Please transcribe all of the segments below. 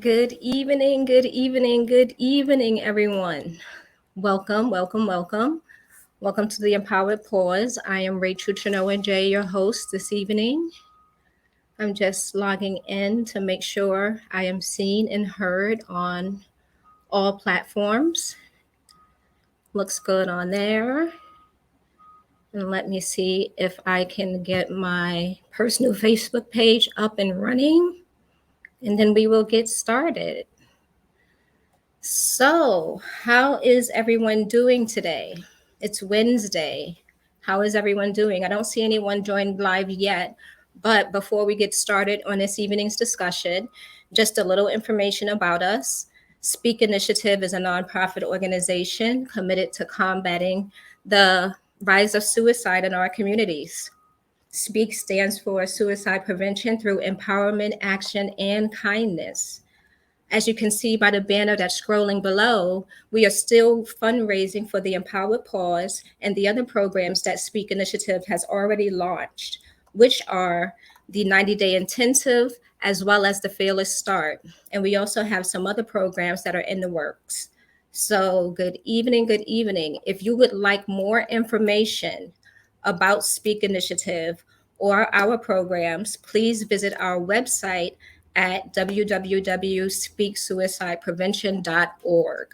Good evening, good evening, good evening, everyone. Welcome, welcome, welcome. Welcome to the Empowered Pause. I am Rachel Chenoa J, your host this evening. I'm just logging in to make sure I am seen and heard on all platforms. Looks good on there. And let me see if I can get my personal Facebook page up and running, and then we will get started. So, how is everyone doing today? It's Wednesday. How is everyone doing? I don't see anyone joined live yet, but before we get started on this evening's discussion, just a little information about us. Speak Initiative is a nonprofit organization committed to combating the rise of suicide in our communities. SPEAK stands for Suicide Prevention Through Empowerment, Action, and Kindness. As you can see by the banner that's scrolling below, we are still fundraising for the Empowered Pause and the other programs that Speak Initiative has already launched, which are the 90-day intensive as well as the Fearless Start. And we also have some other programs that are in the works. So good evening, good evening. If you would like more information about Speak Initiative or our programs, please visit our website at www.speaksuicideprevention.org.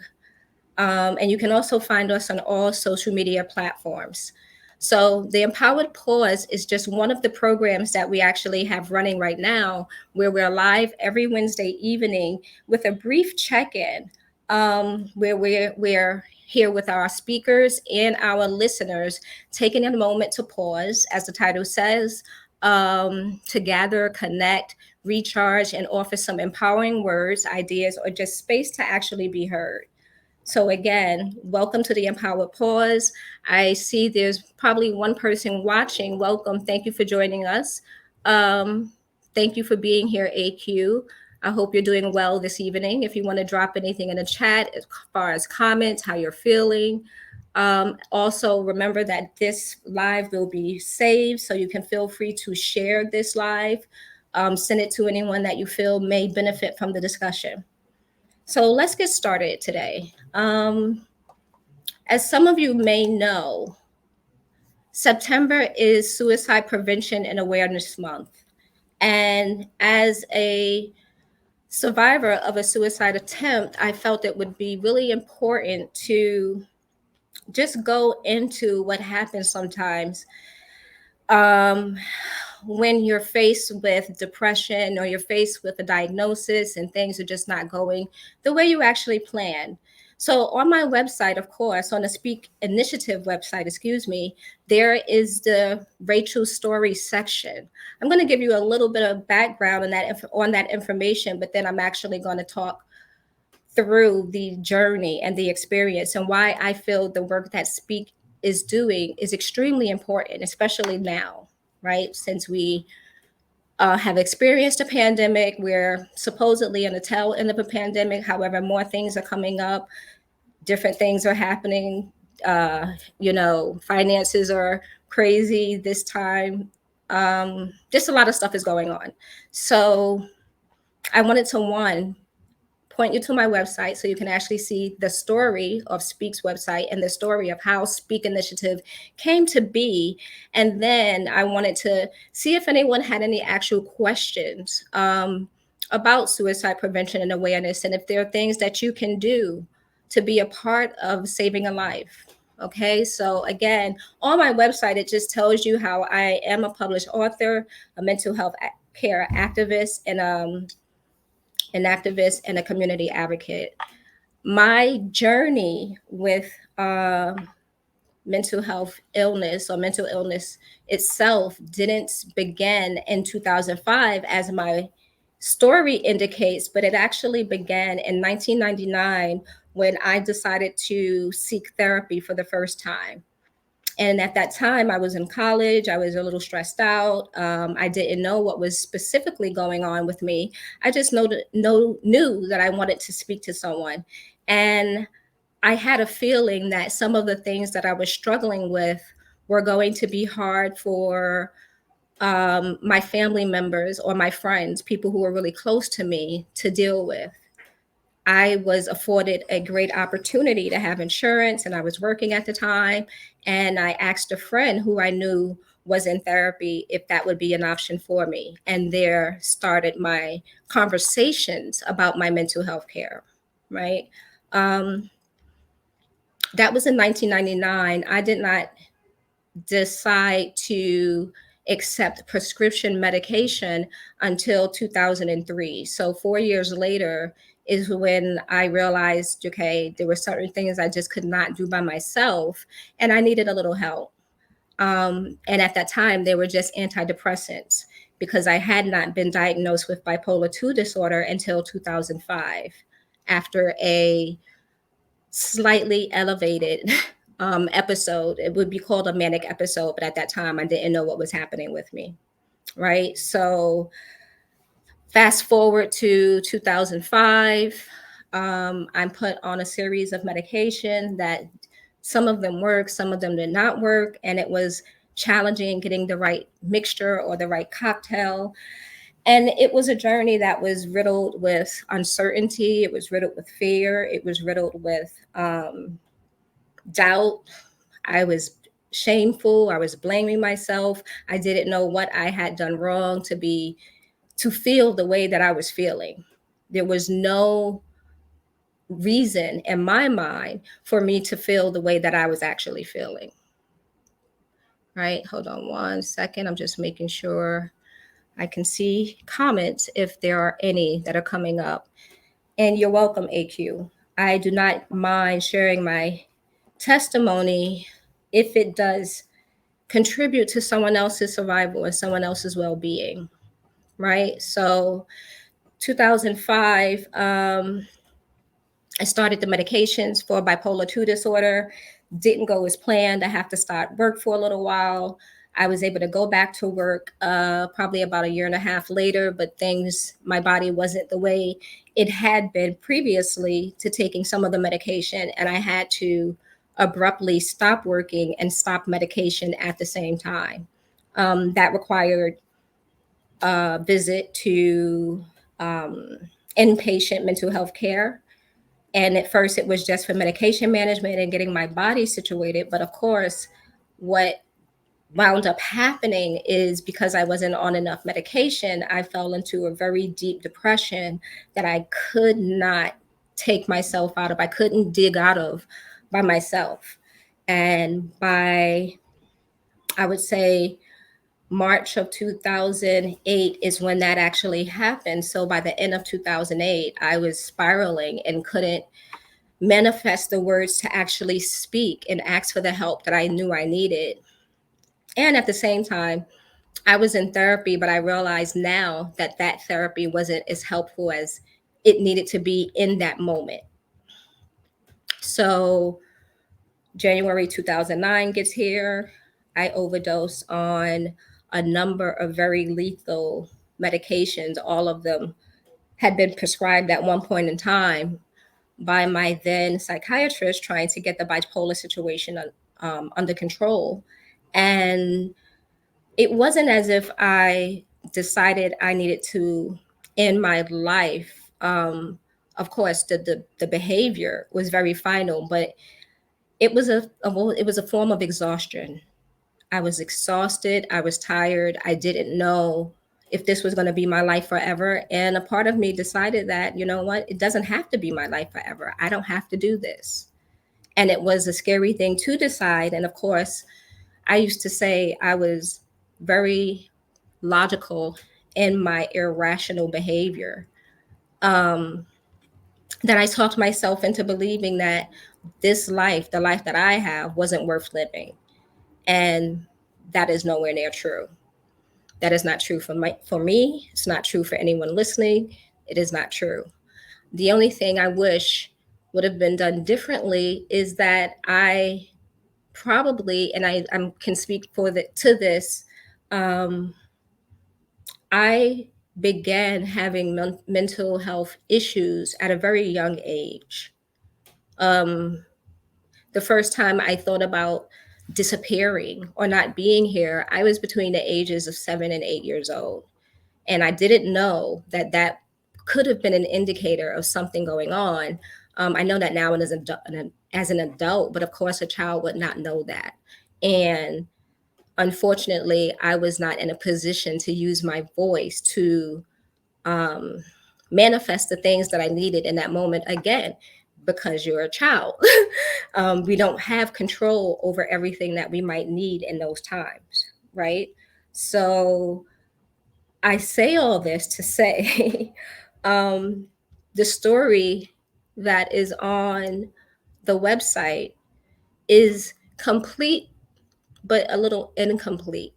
And you can also find us on all social media platforms. So, the Empowered Pause is just one of the programs that we actually have running right now, where we're live every Wednesday evening with a brief check in, where we're here with our speakers and our listeners, taking a moment to pause, as the title says, to gather, connect, recharge, and offer some empowering words, ideas, or just space to actually be heard. So again, welcome to the Empowered Pause. I see there's probably one person watching. Welcome. Thank you for joining us. Um, Thank you for being here, AQ. I hope you're doing well this evening. If you want to drop anything in the chat as far as comments, how you're feeling. Also, remember that this live will be saved, so you can feel free to share this live. Send it to anyone that you feel may benefit from the discussion. So let's get started today. As some of you may know, September is Suicide Prevention and Awareness Month. And as a survivor of a suicide attempt, I felt it would be really important to just go into what happens sometimes um, when you're faced with depression or you're faced with a diagnosis and things are just not going the way you actually planned. So on my website, of course, on the Speak Initiative website, excuse me, there is the Rachel Story section. I'm going to give you a little bit of background on that information, but then I'm actually going to talk through the journey and the experience and why I feel the work that Speak is doing is extremely important, especially now, right? Since we have experienced a pandemic, we're supposedly in the tail end of a pandemic. However, more things are coming up, different things are happening. Finances are crazy this time. Just a lot of stuff is going on. So I wanted to, one, point you to my website so you can actually see the story of Speak's website and the story of how Speak Initiative came to be. And then I wanted to see if anyone had any actual questions about suicide prevention and awareness, and if there are things that you can do to be a part of saving a life. Okay, so again, on my website, it just tells you how I am a published author, a mental health care activist, and an activist and a community advocate. My journey with mental health illness or mental illness itself didn't begin in 2005 as my story indicates, but it actually began in 1999 when I decided to seek therapy for the first time. And at that time, I was in college. I was a little stressed out. I didn't know what was specifically going on with me. I just knew that I wanted to speak to someone. And I had a feeling that some of the things that I was struggling with were going to be hard for my family members or my friends, people who were really close to me, to deal with. I was afforded a great opportunity to have insurance, and I was working at the time. And I asked a friend who I knew was in therapy if that would be an option for me. And there started my conversations about my mental health care, right? Um, that was in 1999. I did not decide to accept prescription medication until 2003. So 4 years later is when I realized, okay, there were certain things I just could not do by myself, and I needed a little help. And at that time, they were just antidepressants because I had not been diagnosed with bipolar 2 disorder until 2005 after a slightly elevated episode. It would be called a manic episode, but at that time, I didn't know what was happening with me. Right. So, fast forward to 2005, I'm put on a series of medication that some of them worked, some of them did not work. And it was challenging getting the right mixture or the right cocktail. And it was a journey that was riddled with uncertainty. It was riddled with fear. It was riddled with doubt. I was shameful. I was blaming myself. I didn't know what I had done wrong to feel the way that I was feeling. There was no reason in my mind for me to feel the way that I was actually feeling. Right? Hold on one second. I'm just making sure I can see comments if there are any that are coming up. And you're welcome, AQ. I do not mind sharing my testimony if it does contribute to someone else's survival and someone else's well-being, right? So 2005, I started the medications for bipolar 2 disorder. Didn't go as planned. I have to start work for a little while. I was able to go back to work probably about a year and a half later, but my body wasn't the way it had been previously to taking some of the medication. And I had to abruptly stop working and stop medication at the same time. That required a visit to inpatient mental health care. And at first, it was just for medication management and getting my body situated. But of course, what wound up happening is because I wasn't on enough medication, I fell into a very deep depression that I could not take myself out of, I couldn't dig out of by myself. And by, I would say, March of 2008 is when that actually happened. So by the end of 2008, I was spiraling and couldn't manifest the words to actually speak and ask for the help that I knew I needed. And at the same time, I was in therapy, but I realized now that that therapy wasn't as helpful as it needed to be in that moment. So January 2009 gets here. I overdose on a number of very lethal medications. All of them had been prescribed at one point in time by my then psychiatrist trying to get the bipolar situation under control. And it wasn't as if I decided I needed to end my life. Of course, the behavior was very final, but it was it was a form of exhaustion. I was exhausted. I was tired. I didn't know if this was going to be my life forever. And a part of me decided that, you know what, it doesn't have to be my life forever. I don't have to do this. And it was a scary thing to decide. And of course, I used to say I was very logical in my irrational behavior. Um, that I talked myself into believing that this life, the life that I have, wasn't worth living. And that is nowhere near true. That is not true for me. It's not true for anyone listening. It is not true. The only thing I wish would have been done differently is that I probably, and I can speak to this, um, I began having mental health issues at a very young age. Um, the first time I thought about disappearing or not being here, I was between the ages of 7 and 8 years old. And I didn't know that that could have been an indicator of something going on. I know that now as an adult, but of course, a child would not know that. And unfortunately, I was not in a position to use my voice to um, manifest the things that I needed in that moment. Again, because you're a child, we don't have control over everything that we might need in those times, right? So I say all this to say um, the story that is on the website is complete, but a little incomplete.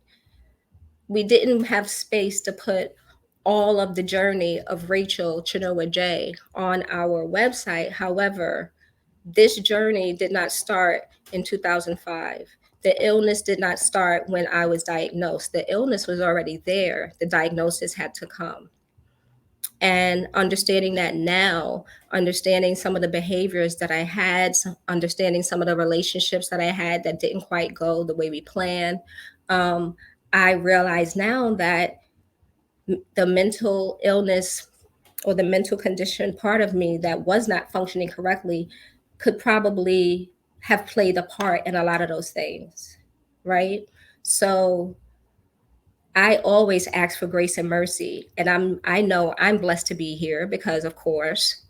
We didn't have space to put all of the journey of Rachel Chenoa J on our website. However, this journey did not start in 2005. The illness did not start when I was diagnosed. The illness was already there. The diagnosis had to come. And understanding that now, understanding some of the behaviors that I had, understanding some of the relationships that I had that didn't quite go the way we planned, um, I realize now that the mental illness or the mental condition part of me that was not functioning correctly could probably have played a part in a lot of those things, right? So I always ask for grace and mercy, and I know I'm blessed to be here because, of course,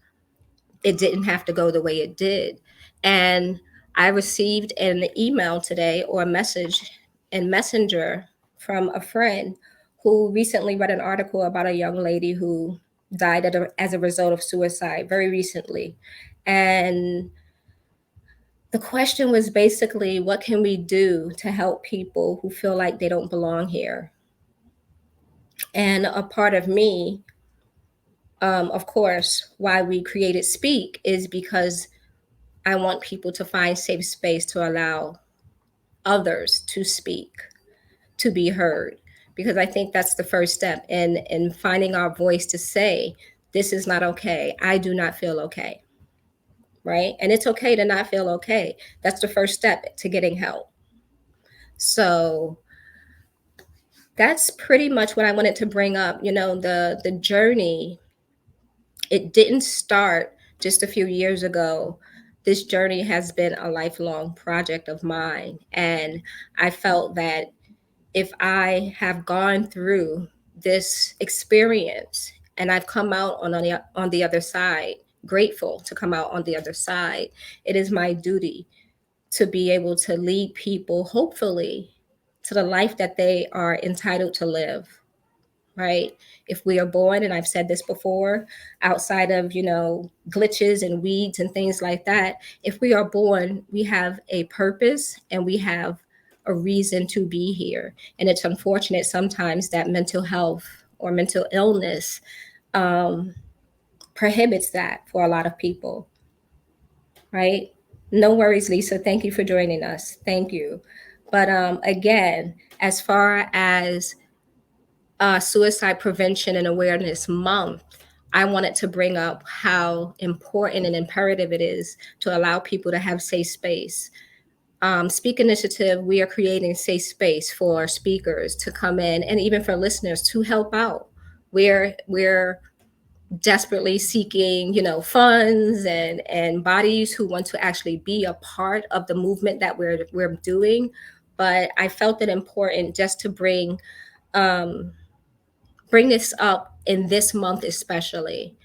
it didn't have to go the way it did. And I received an email today or a message in Messenger from a friend who recently read an article about a young lady who died as a result of suicide very recently. And the question was basically, what can we do to help people who feel like they don't belong here? And a part of me, of course, why we created Speak is because I want people to find safe space to allow others to speak, to be heard, because I think that's the first step in finding our voice to say, this is not okay. I do not feel okay. Right? And it's okay to not feel okay. That's the first step to getting help. So that's pretty much what I wanted to bring up. You know, the journey, it didn't start just a few years ago. This journey has been a lifelong project of mine. And I felt that if I have gone through this experience and I've come out on the other side, grateful to come out on the other side, it is my duty to be able to lead people, hopefully, to the life that they are entitled to live, right? If we are born, and I've said this before, outside of, you know, glitches and weeds and things like that, if we are born, we have a purpose and we have a reason to be here. And it's unfortunate sometimes that mental health or mental illness um, prohibits that for a lot of people, right? No worries, Lisa. Thank you for joining us. Thank you. But again, as far as Suicide Prevention and Awareness Month, I wanted to bring up how important and imperative it is to allow people to have safe space. Speak Initiative, we are creating safe space for speakers to come in and even for listeners to help out. We're desperately seeking, you know, funds and bodies who want to actually be a part of the movement that we're doing. But I felt it important just to um, bring this up in this month especially.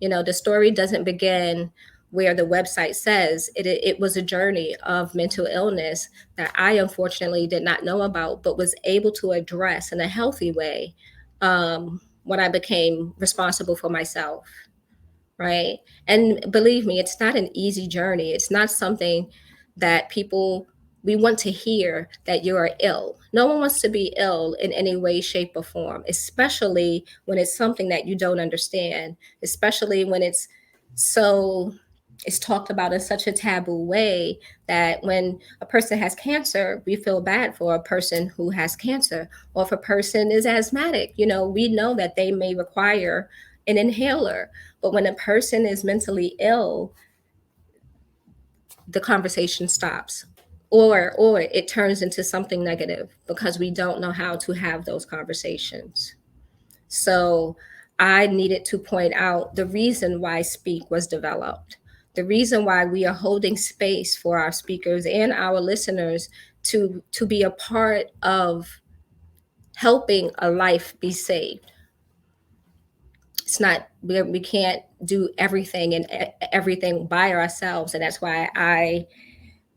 You know, the story doesn't begin where the website says it was a journey of mental illness that I unfortunately did not know about, but was able to address in a healthy way when I became responsible for myself, right? And believe me, it's not an easy journey. It's not something that people, we want to hear that you are ill. No one wants to be ill in any way, shape, or form, especially when it's something that you don't understand, especially when so it's talked about in such a taboo way that when a person has cancer, we feel bad for a person who has cancer. Or if a person is asthmatic, you know, we know that they may require an inhaler. But when a person is mentally ill, the conversation stops. or it turns into something negative because we don't know how to have those conversations. So I needed to point out the reason why Speak was developed, the reason why we are holding space for our speakers and our listeners to be a part of helping a life be saved. It's not, we can't do everything and everything by ourselves, and that's why I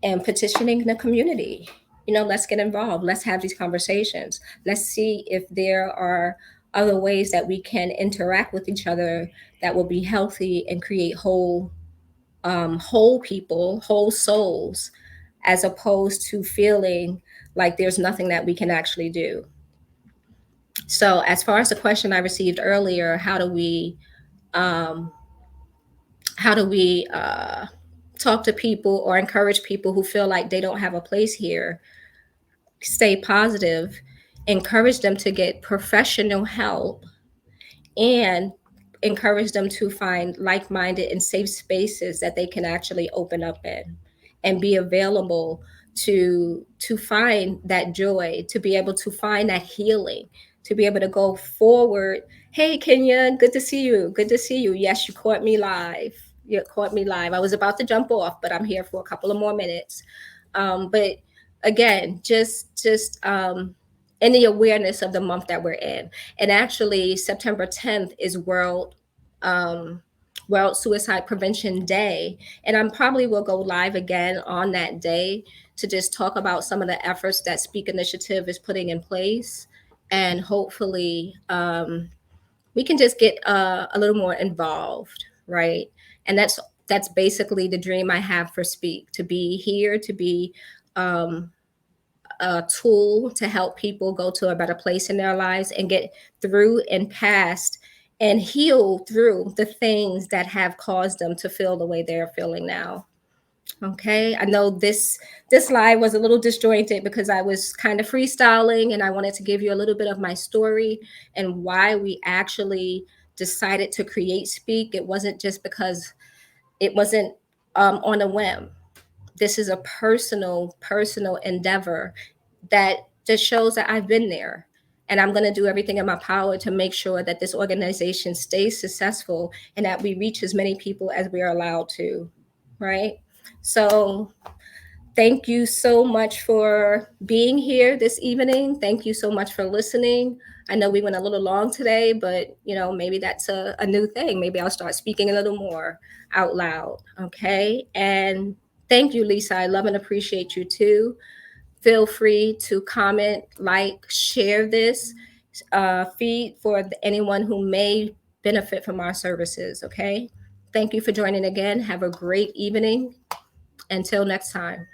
am petitioning the community. Let's get involved. Let's have these conversations. Let's see if there are other ways that we can interact with each other that will be healthy and create whole people, whole souls, as opposed to feeling like there's nothing that we can actually do. So, as far as the question I received earlier, um, how do we talk to people or encourage people who feel like they don't have a place here? Stay positive, encourage them to get professional help, and encourage them to find like-minded and safe spaces that they can actually open up in and be available to find that joy, to be able to find that healing, to be able to go forward. Hey, Kenya, good to see you. Good to see you. Yes, you caught me live. You caught me live. I was about to jump off, but I'm here for a couple of more minutes. But again, just in the awareness of the month that we're in. And actually, September 10th is um, World Suicide Prevention Day, and I probably will go live again on that day to just talk about some of the efforts that Speak Initiative is putting in place, and hopefully we can just get a little more involved, right? And that's basically the dream I have for Speak, to be here, to be um, a tool to help people go to a better place in their lives and get through and past and heal through the things that have caused them to feel the way they're feeling now. Okay, I know this live was a little disjointed because I was kind of freestyling, and I wanted to give you a little bit of my story and why we actually decided to create Speak. It wasn't just because it wasn't on a whim. This is a personal endeavor that just shows that I've been there. And I'm going to do everything in my power to make sure that this organization stays successful and that we reach as many people as we are allowed to. Right. So thank you so much for being here this evening. Thank you so much for listening. I know we went a little long today, but maybe that's a new thing. Maybe I'll start speaking a little more out loud. Okay. And thank you, Lisa. I love and appreciate you too. Feel free to comment, like, share this feed for anyone who may benefit from our services. Okay. Thank you for joining again. Have a great evening. Until next time.